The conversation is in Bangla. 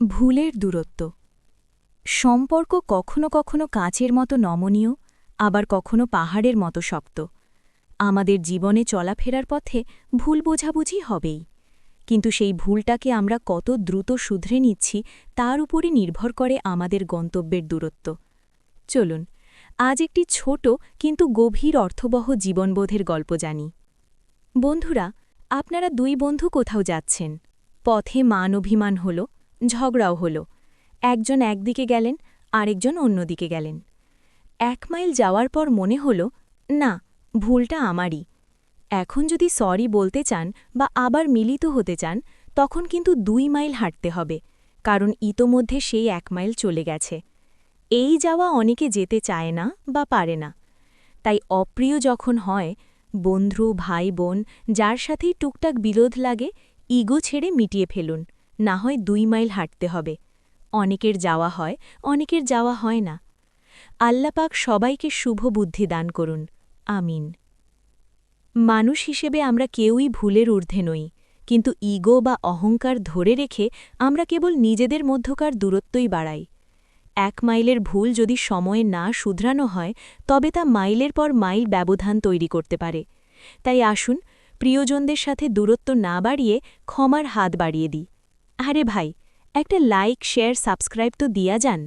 ভুলের দূরত্ব। সম্পর্ক কখনো কখনো কাঁচের মতো নমনীয়, আবার কখনো পাহাড়ের মতো শক্ত। আমাদের জীবনে চলাফেরার পথে ভুল বোঝাবুঝি হবেই, কিন্তু সেই ভুলটাকে আমরা কত দ্রুত শুধরে নিচ্ছি তার উপরে নির্ভর করে আমাদের গন্তব্যের দূরত্ব। চলুন আজ একটি ছোট কিন্তু গভীর অর্থবহ জীবনবোধের গল্প জানি। বন্ধুরা, আপনারা দুই বন্ধু কোথাও যাচ্ছেন, পথে মান অভিমান হল, ঝগড়াও হল। একজন একদিকে গেলেন, আরেকজন অন্যদিকে গেলেন। 1 মাইল যাওয়ার পর মনে হল, না, ভুলটা আমারই। এখন যদি সরি বলতে চান বা আবার মিলিত হতে চান, তখন কিন্তু 2 মাইল হাঁটতে হবে, কারণ ইতোমধ্যে সেই 1 মাইল চলে গেছে। এই যাওয়া অনেকে যেতে চায় না বা পারে না। তাই অপ্রিয় যখন হয়, বন্ধু, ভাই, বোন, যার সাথেই টুকটাক বিরোধ লাগে, ইগো ছেড়ে মিটিয়ে ফেলুন, না হয় 2 মাইল হাঁটতে হবে। অনেকের যাওয়া হয়, অনেকের যাওয়া হয় না। আল্লাহ পাক সবাইকে শুভ বুদ্ধি দান করুন, আমিন। মানুষ হিসেবে আমরা কেউই ভুলের ঊর্ধ্বে নই, কিন্তু ইগো বা অহংকার ধরে রেখে আমরা কেবল নিজেদের মধ্যকার দূরত্বই বাড়াই। 1 মাইলের ভুল যদি সময়ে না শুধরানো হয়, তবে তা মাইলের পর মাইল ব্যবধান তৈরি করতে পারে। তাই আসুন, প্রিয়জনদের সাথে দূরত্ব না বাড়িয়ে ক্ষমার হাত বাড়িয়ে দিই। আরে ভাই, একটা লাইক, শেয়ার, সাবস্ক্রাইব তো দিয়া যান।